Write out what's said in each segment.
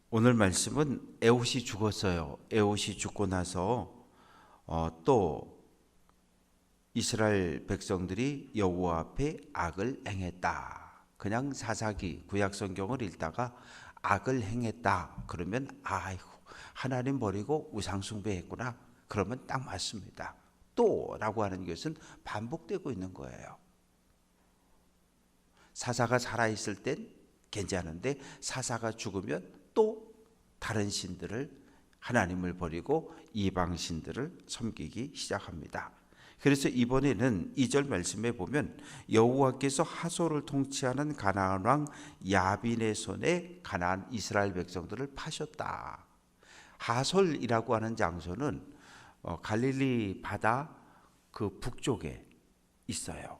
오늘 말씀은 에훗이 죽었어요. 에훗이 죽고 나서 또 이스라엘 백성들이 여호와 앞에 악을 행했다. 그냥 사사기 구약 성경을 읽다가 악을 행했다 그러면 아이고 하나님 버리고 우상 숭배했구나 그러면 딱 맞습니다. 또라고 하는 것은 반복되고 있는 거예요. 사사가 살아있을 땐 괜찮은데 사사가 죽으면 또 다른 신들을 하나님을 버리고 이방 신들을 섬기기 시작합니다. 그래서 이번에는 2절 말씀에 보면 여호와께서 하솔을 통치하는 가나안 왕 야빈의 손에 가나안 이스라엘 백성들을 파셨다. 하솔이라고 하는 장소는 갈릴리 바다 그 북쪽에 있어요.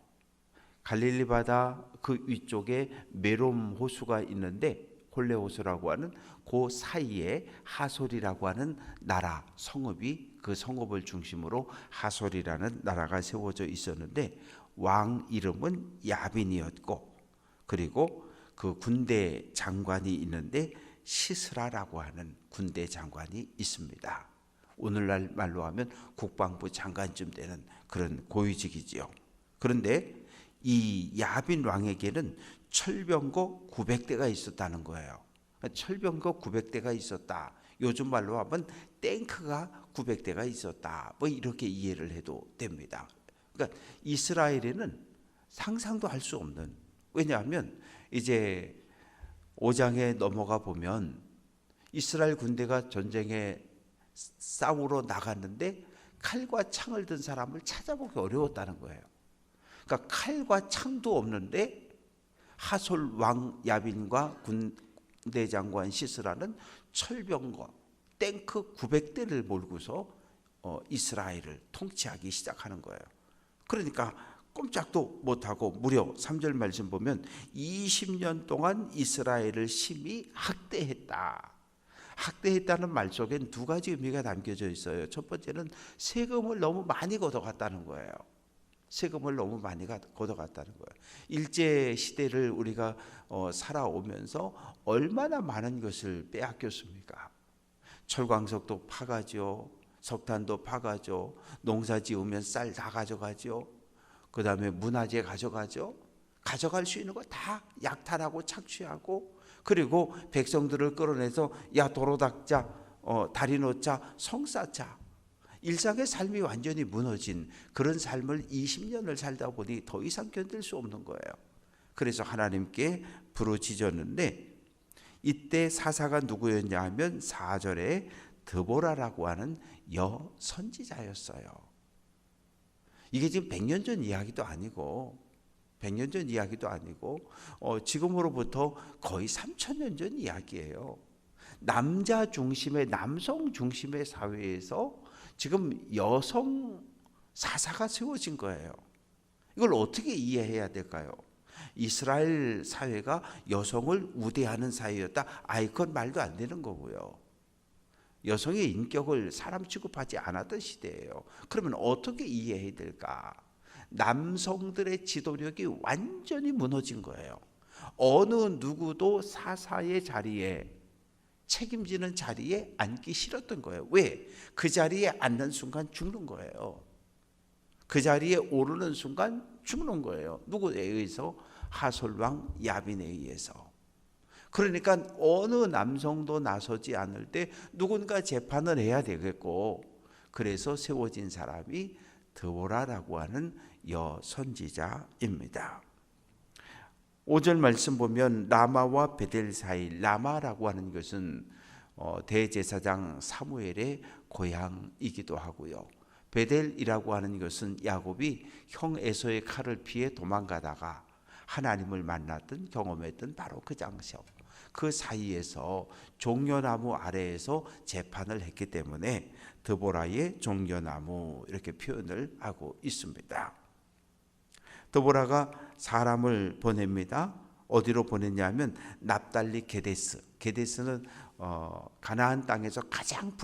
갈릴리 바다 그 위쪽에 메롬 호수가 있는데 홀레 호수라고 하는 그 사이에 하솔이라고 하는 나라 성읍이 그 성읍을 중심으로 하솔이라는 나라가 세워져 있었는데 왕 이름은 야빈이었고 그리고 그 군대 장관이 있는데 시스라라고 하는 군대 장관이 있습니다. 오늘날 말로 하면 국방부 장관쯤 되는 그런 고위직이지요. 그런데 이 야빈 왕에게는 철병거 900대가 있었다는 거예요. 철병거 900대가 있었다. 요즘 말로 하면 탱크가 900대가 있었다. 뭐 이렇게 이해를 해도 됩니다. 그러니까 이스라엘에는 상상도 할 수 없는, 왜냐하면 이제 5장에 넘어가 보면 이스라엘 군대가 전쟁에 싸우러 나갔는데 칼과 창을 든 사람을 찾아보기 어려웠다는 거예요. 그러니까 칼과 창도 없는데 하솔 왕 야빈과 군대 장관 시스라는 철병과 탱크 900대를 몰고서 이스라엘을 통치하기 시작하는 거예요. 그러니까 꼼짝도 못하고 무려 3절 말씀 보면 20년 동안 이스라엘을 심히 학대했다. 학대했다는 말 속엔 두 가지 의미가 담겨져 있어요. 첫 번째는 세금을 너무 많이 걷어갔다는 거예요. 세금을 너무 많이 걷어갔다는 거예요. 일제 시대를 우리가 살아오면서 얼마나 많은 것을 빼앗겼습니까? 철광석도 파가죠. 석탄도 파가죠. 농사 지으면 쌀 다 가져가죠. 그 다음에 문화재 가져가죠. 가져갈 수 있는 거 다 약탈하고 착취하고 그리고 백성들을 끌어내서 야 도로 닦자, 다리 놓자, 성 쌓자. 일상의 삶이 완전히 무너진 그런 삶을 20년을 살다 보니 더 이상 견딜 수 없는 거예요. 그래서 하나님께 부르짖었는데 이때 사사가 누구였냐 하면 4절에 드보라라고 하는 여선지자였어요. 이게 지금 100년 전 이야기도 아니고 100년 전 이야기도 아니고 지금으로부터 거의 3000년 전 이야기예요. 남자 중심의 남성 중심의 사회에서 지금 여성 사사가 세워진 거예요. 이걸 어떻게 이해해야 될까요? 이스라엘 사회가 여성을 우대하는 사회였다. 그건 말도 안 되는 거고요. 여성의 인격을 사람 취급하지 않았던 시대예요. 그러면 어떻게 이해해야 될까? 남성들의 지도력이 완전히 무너진 거예요. 어느 누구도 사사의 자리에 책임지는 자리에 앉기 싫었던 거예요. 왜? 그 자리에 앉는 순간 죽는 거예요. 그 자리에 오르는 순간 죽는 거예요. 누구에 의해서? 하솔왕 야빈에 의해서. 그러니까 어느 남성도 나서지 않을 때 누군가 재판을 해야 되겠고 그래서 세워진 사람이 드보라라고 하는 여선지자입니다. 5절 말씀 보면 라마와 베델 사이, 라마라고 하는 것은 대제사장 사무엘의 고향이기도 하고요. 베델이라고 하는 것은 야곱이 형 에서의 칼을 피해 도망가다가 하나님을 만났던 경험했던 바로 그 장소. 그 사이에서 종려나무 아래에서 재판을 했기 때문에 드보라의 종려나무 이렇게 표현을 하고 있습니다. 드보라가 사람을 보냅니다. 어디로 보냈냐면 납달리 게데스. 게데스는 가나안 땅에서 가장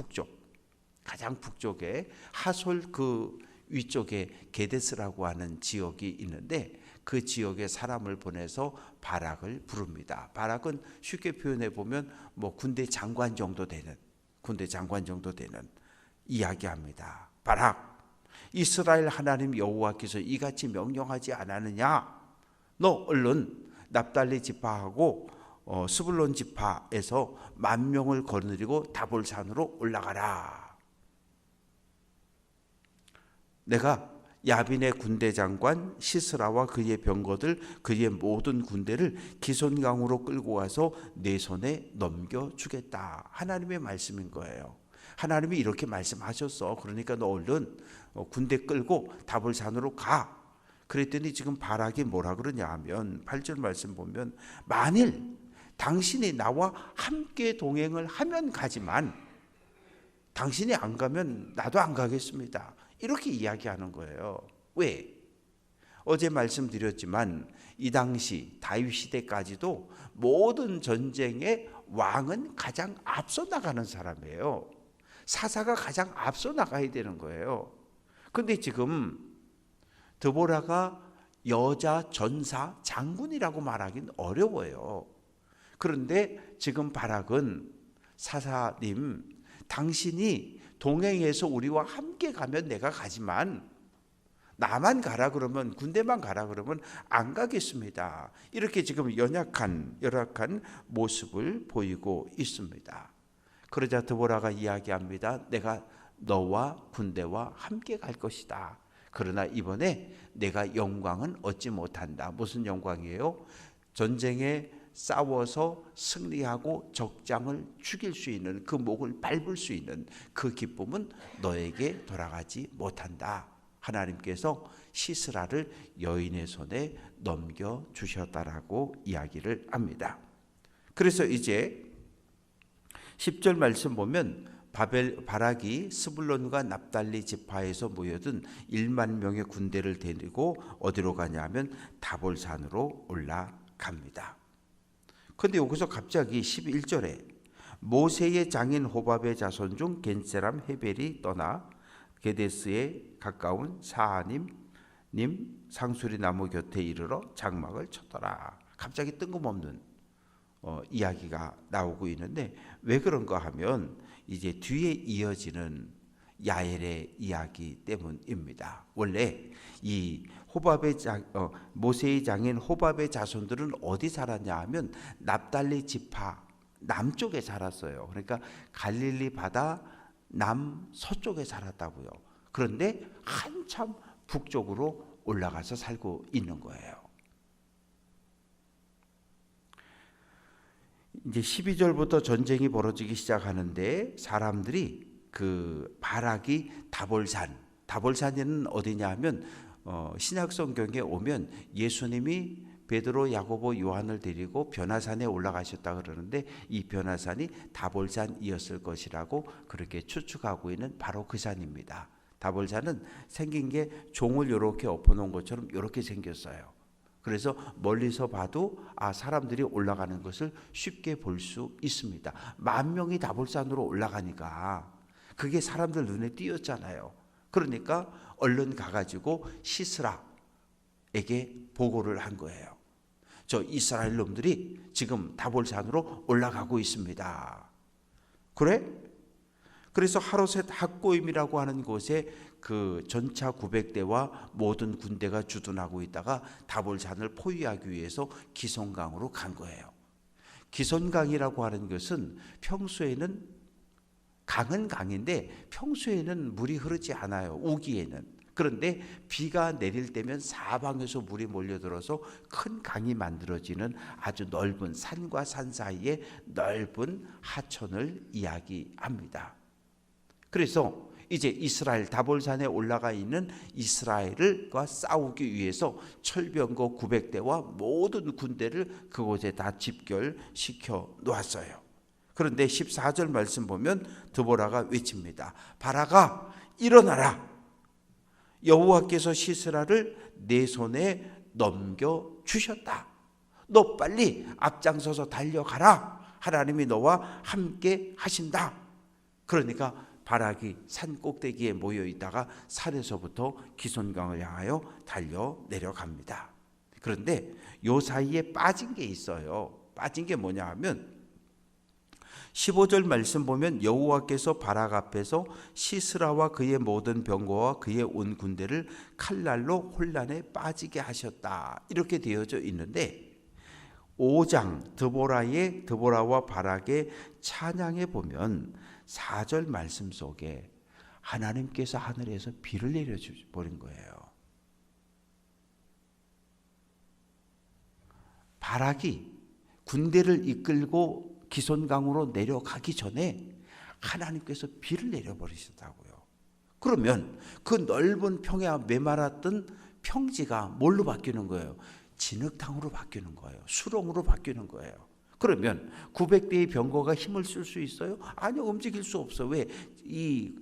북쪽에 하솔 그 위쪽에 게데스라고 하는 지역이 있는데 그 지역에 사람을 보내서 바락을 부릅니다. 바락은 쉽게 표현해 보면 군대 장관 정도 되는 이야기합니다. 바락, 이스라엘 하나님 여호와께서 이같이 명령하지 않았느냐? 너 얼른 납달리 지파하고 스불론 지파에서 10,000명을 거느리고 다볼산으로 올라가라. 내가 야빈의 군대 장관 시스라와 그의 병거들, 그의 모든 군대를 기손강으로 끌고 가서 내 손에 넘겨주겠다. 하나님의 말씀인 거예요. 하나님이 이렇게 말씀하셨어. 그러니까 너 얼른 군대 끌고 다볼산으로 가. 그랬더니 지금 바락이 뭐라 그러냐 하면 8절 말씀 보면 만일 당신이 나와 함께 동행을 하면 가지만 당신이 안 가면 나도 안 가겠습니다. 이렇게 이야기하는 거예요. 왜? 어제 말씀드렸지만 이 당시 다윗 시대까지도 모든 전쟁의 왕은 가장 앞서 나가는 사람이에요. 사사가 가장 앞서 나가야 되는 거예요. 근데 지금 드보라가 여자 전사 장군이라고 말하기는 어려워요. 그런데 지금 바락은 사사님, 당신이 동행해서 우리와 함께 가면 내가 가지만 나만 가라 그러면, 군대만 가라 그러면 안 가겠습니다. 이렇게 지금 열악한 모습을 보이고 있습니다. 그러자 드보라가 이야기합니다. 내가 너와 군대와 함께 갈 것이다. 그러나 이번에 내가 영광은 얻지 못한다. 무슨 영광이에요? 전쟁에 싸워서 승리하고 적장을 죽일 수 있는, 그 목을 밟을 수 있는 그 기쁨은 너에게 돌아가지 못한다. 하나님께서 시스라를 여인의 손에 넘겨주셨다라고 이야기를 합니다. 그래서 이제 10절 말씀 보면 바락이 스불론과 납달리 지파에서 모여든 10,000명의 군대를 데리고 어디로 가냐면 다볼산으로 올라갑니다. 그런데 여기서 갑자기 11절에 모세의 장인 호밥의 자손 중 겐세람 헤벨이 떠나 게데스에 가까운 사하님 상수리 나무 곁에 이르러 장막을 쳤더라. 갑자기 뜬금없는 이야기가 나오고 있는데 왜 그런가 하면 이제 뒤에 이어지는 야엘의 이야기 때문입니다. 원래 이 모세의 장인 호밥의 자손들은 어디 살았냐 하면 납달리 지파 남쪽에 살았어요. 그러니까 갈릴리 바다 남서쪽에 살았다고요. 그런데 한참 북쪽으로 올라가서 살고 있는 거예요. 이제 12절부터 전쟁이 벌어지기 시작하는데 사람들이 그 바락이 다볼산에는 어디냐 하면 신약 성경에 오면 예수님이 베드로, 야고보, 요한을 데리고 변화산에 올라가셨다 그러는데 이 변화산이 다볼산이었을 것이라고 그렇게 추측하고 있는 바로 그 산입니다. 다볼산은 생긴 게 종을 이렇게 엎어놓은 것처럼 이렇게 생겼어요. 그래서 멀리서 봐도 사람들이 올라가는 것을 쉽게 볼 수 있습니다. 10,000명이 다볼산으로 올라가니까 그게 사람들 눈에 띄었잖아요. 그러니까 얼른 가가지고 시스라에게 보고를 한 거예요. 저 이스라엘 놈들이 지금 다볼산으로 올라가고 있습니다. 그래? 그래서 하로셋 학고임이라고 하는 곳에 그 전차 900대와 모든 군대가 주둔하고 있다가 다볼산을 포위하기 위해서 기손강으로 간 거예요. 기손강이라고 하는 것은 평소에는 강은 강인데 평소에는 물이 흐르지 않아요. 우기에는. 그런데 비가 내릴 때면 사방에서 물이 몰려들어서 큰 강이 만들어지는 아주 넓은 산과 산 사이에 넓은 하천을 이야기합니다. 그래서 이제 이스라엘 다볼산에 올라가 있는 이스라엘과 싸우기 위해서 철병거 900대와 모든 군대를 그곳에 다 집결시켜 놓았어요. 그런데 14절 말씀 보면 드보라가 외칩니다. 바락아 일어나라. 여호와께서 시스라를 내 손에 넘겨주셨다. 너 빨리 앞장서서 달려가라. 하나님이 너와 함께 하신다. 그러니까 바락이 산 꼭대기에 모여 있다가 산에서부터 기손강을 향하여 달려 내려갑니다. 그런데 요 사이에 빠진 게 있어요. 빠진 게 뭐냐 하면 15절 말씀 보면 여호와께서 바락 앞에서 시스라와 그의 모든 병거와 그의 온 군대를 칼날로 혼란에 빠지게 하셨다. 이렇게 되어져 있는데 5장 드보라와 바락의 찬양에 보면 4절 말씀 속에 하나님께서 하늘에서 비를 내려버린 거예요. 바락이 군대를 이끌고 기손강으로 내려가기 전에 하나님께서 비를 내려버리셨다고요. 그러면 그 넓은 평야 메마랐던 평지가 뭘로 바뀌는 거예요? 진흙탕으로 바뀌는 거예요. 수렁으로 바뀌는 거예요. 그러면 900대의 병거가 힘을 쓸 수 있어요? 아니요, 움직일 수 없어. 왜? 이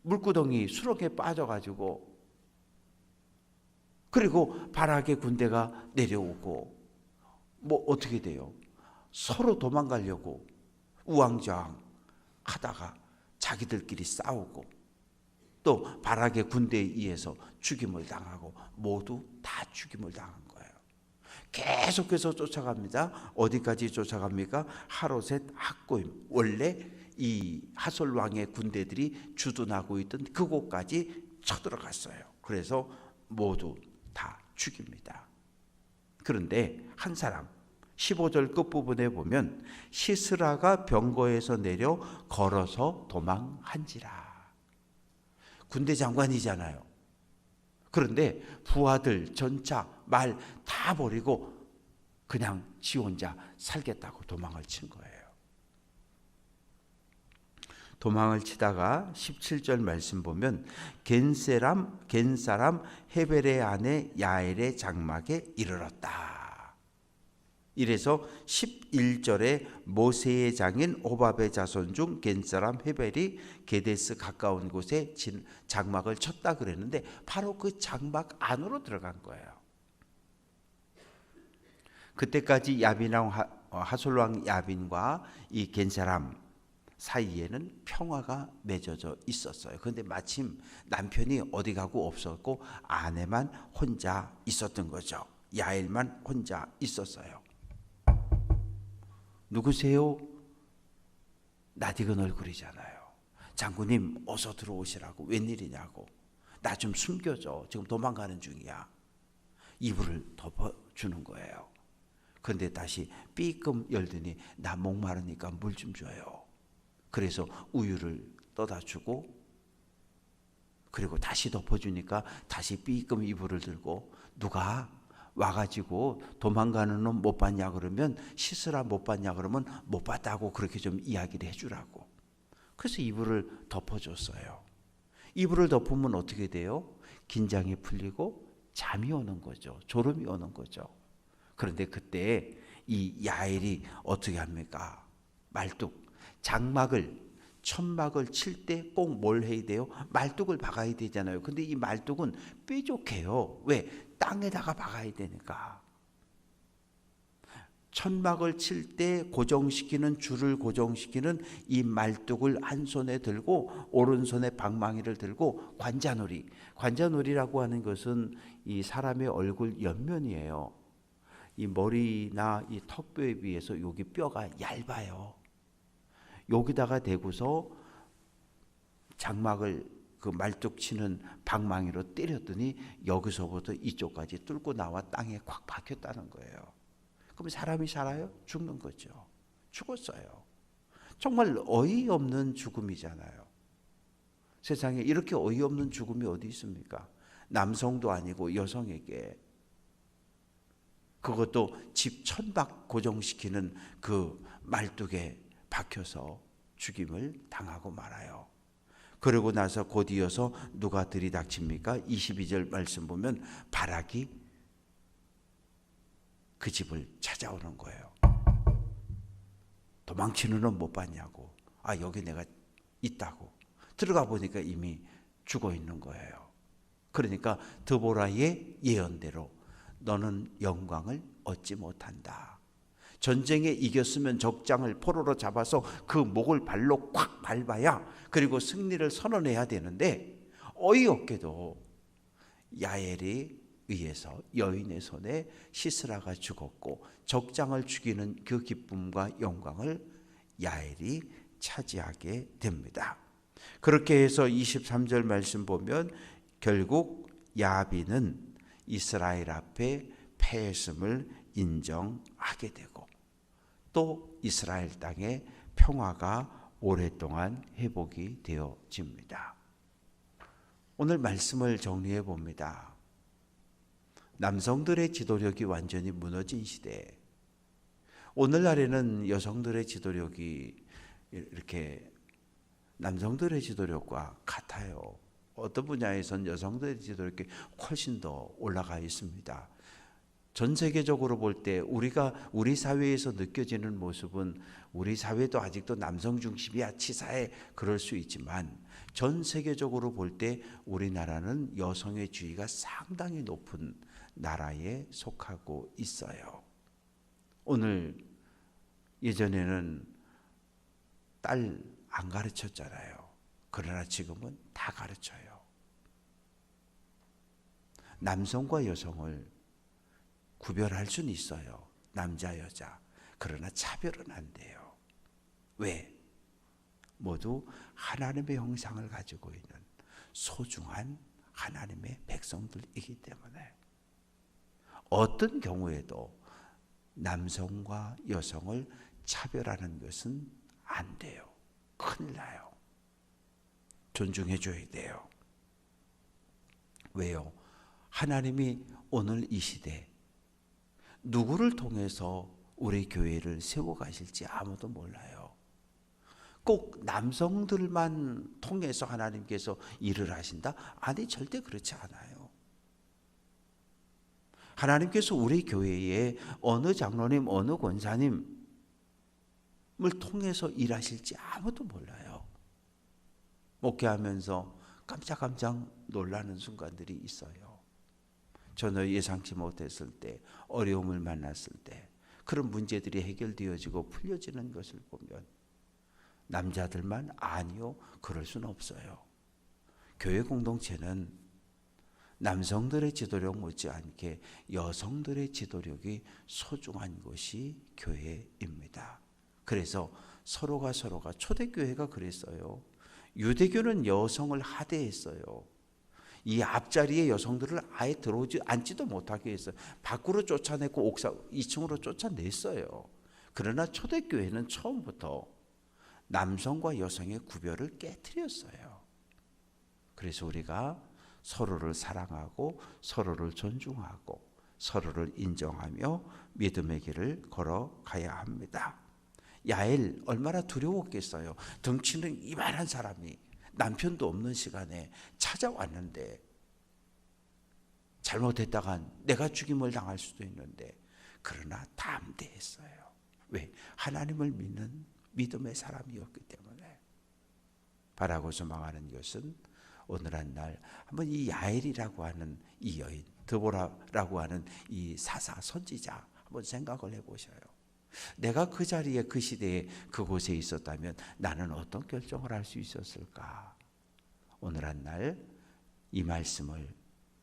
물구덩이 수렁에 빠져가지고, 그리고 바락의 군대가 내려오고 뭐 어떻게 돼요? 서로 도망가려고 우왕좌왕 하다가 자기들끼리 싸우고 또 바락의 군대에 의해서 죽임을 당하고 모두 다 죽임을 당한 거예요. 계속해서 쫓아갑니다. 어디까지 쫓아갑니까? 하로셋 학고임. 원래 이 하솔 왕의 군대들이 주둔하고 있던 그곳까지 쳐들어갔어요. 그래서 모두 다 죽입니다. 그런데 한 사람 15절 끝부분에 보면 시스라가 병거에서 내려 걸어서 도망한지라. 군대 장관이잖아요. 그런데 부하들, 전차, 말 다 버리고 그냥 지 혼자 살겠다고 도망을 친 거예요. 도망을 치다가 17절 말씀 보면 겐 사람 헤벨의 아내 야엘의 장막에 이르렀다. 이래서 11절에 모세의 장인 호밥의 자손 중 겐 사람 헤벨이 게데스 가까운 곳에 장막을 쳤다 그랬는데 바로 그 장막 안으로 들어간 거예요. 그때까지 야빈왕 하솔왕 야빈과 이 겐 사람 사이에는 평화가 맺어져 있었어요. 그런데 마침 남편이 어디 가고 없었고 아내만 혼자 있었던 거죠. 야엘만 혼자 있었어요. 누구세요? 낯익은 얼굴이잖아요. 장군님 어서 들어오시라고. 웬일이냐고. 나 좀 숨겨줘. 지금 도망가는 중이야. 이불을 덮어주는 거예요. 그런데 다시 삐끔 열더니 나 목마르니까 물 좀 줘요. 그래서 우유를 떠다 주고 그리고 다시 덮어주니까 다시 삐끔 이불을 들고 누가 와가지고 도망가는 놈 못 봤냐 그러면 시스라 못 봤냐 그러면 못 봤다고 그렇게 좀 이야기를 해주라고. 그래서 이불을 덮어줬어요. 이불을 덮으면 어떻게 돼요? 긴장이 풀리고 잠이 오는 거죠. 졸음이 오는 거죠. 그런데 그때 이 야엘이 어떻게 합니까? 말뚝 천막을 칠 때 꼭 뭘 해야 돼요? 말뚝을 박아야 되잖아요. 근데 이 말뚝은 뾰족해요. 왜? 땅에다가 박아야 되니까. 천막을 칠 때 고정시키는 줄을 고정시키는 이 말뚝을 한 손에 들고 오른손에 방망이를 들고 관자놀이라고 하는 것은 이 사람의 얼굴 옆면이에요. 이 머리나 이 턱뼈에 비해서 여기 뼈가 얇아요. 여기다가 대고서 장막을 그 말뚝 치는 방망이로 때렸더니 여기서부터 이쪽까지 뚫고 나와 땅에 콱 박혔다는 거예요. 그럼 사람이 살아요? 죽는 거죠. 죽었어요. 정말 어이없는 죽음이잖아요. 세상에 이렇게 어이없는 죽음이 어디 있습니까? 남성도 아니고 여성에게. 그것도 집 천막 고정시키는 그 말뚝에 박혀서 죽임을 당하고 말아요. 그러고 나서 곧 이어서 누가 들이닥칩니까? 22절 말씀 보면 바락이 그 집을 찾아오는 거예요. 도망치는 놈 못 봤냐고. 아, 여기 내가 있다고. 들어가 보니까 이미 죽어 있는 거예요. 그러니까 드보라의 예언대로 너는 영광을 얻지 못한다. 전쟁에 이겼으면 적장을 포로로 잡아서 그 목을 발로 콱 밟아야 그리고 승리를 선언해야 되는데 어이없게도 야엘이 의해서 여인의 손에 시스라가 죽었고 적장을 죽이는 그 기쁨과 영광을 야엘이 차지하게 됩니다. 그렇게 해서 23절 말씀 보면 결국 야비는 이스라엘 앞에 패했음을 인정하게 되고 또 이스라엘 땅에 평화가 오랫동안 회복이 되어집니다. 오늘 말씀을 정리해 봅니다. 남성들의 지도력이 완전히 무너진 시대. 오늘날에는 여성들의 지도력이 이렇게 남성들의 지도력과 같아요. 어떤 분야에선 여성들의 지도력이 훨씬 더 올라가 있습니다. 전 세계적으로 볼 때 우리 사회에서 느껴지는 모습은 우리 사회도 아직도 남성 중심이야 치사해 그럴 수 있지만 전 세계적으로 볼 때 우리나라는 여성의 지위가 상당히 높은 나라에 속하고 있어요. 오늘 예전에는 딸 안 가르쳤잖아요. 그러나 지금은 다 가르쳐요. 남성과 여성을 구별할 수는 있어요. 남자, 여자. 그러나 차별은 안 돼요. 왜? 모두 하나님의 형상을 가지고 있는 소중한 하나님의 백성들이기 때문에 어떤 경우에도 남성과 여성을 차별하는 것은 안 돼요. 큰일 나요. 존중해 줘야 돼요. 왜요? 하나님이 오늘 이 시대 누구를 통해서 우리 교회를 세워가실지 아무도 몰라요. 꼭 남성들만 통해서 하나님께서 일을 하신다? 아니, 절대 그렇지 않아요. 하나님께서 우리 교회에 어느 장로님, 어느 권사님을 통해서 일하실지 아무도 몰라요. 목회하면서 깜짝깜짝 놀라는 순간들이 있어요. 전혀 예상치 못했을 때, 어려움을 만났을 때 그런 문제들이 해결되어지고 풀려지는 것을 보면 남자들만 아니요, 그럴 수는 없어요. 교회 공동체는 남성들의 지도력 못지않게 여성들의 지도력이 소중한 것이 교회입니다. 그래서 서로가 초대교회가 그랬어요. 유대교는 여성을 하대했어요. 이 앞자리에 여성들을 아예 들어오지 앉지도 못하게 했어요. 밖으로 쫓아내고 옥상 2층으로 쫓아냈어요. 그러나 초대교회는 처음부터 남성과 여성의 구별을 깨트렸어요. 그래서 우리가 서로를 사랑하고 서로를 존중하고 서로를 인정하며 믿음의 길을 걸어가야 합니다. 야엘 얼마나 두려웠겠어요. 덩치는 이만한 사람이 남편도 없는 시간에 찾아왔는데 잘못했다간 내가 죽임을 당할 수도 있는데 그러나 담대했어요. 왜? 하나님을 믿는 믿음의 사람이었기 때문에. 바라고 소망하는 것은 오늘 한 날 한번 이 야엘이라고 하는 이 여인, 드보라라고 하는 이 사사 선지자 한번 생각을 해보셔요. 내가 그 자리에 그 시대에 그곳에 있었다면 나는 어떤 결정을 할 수 있었을까? 오늘 한 날 이 말씀을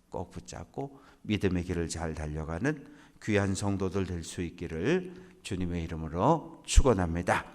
꼭 붙잡고 믿음의 길을 잘 달려가는 귀한 성도들 될 수 있기를 주님의 이름으로 축원합니다.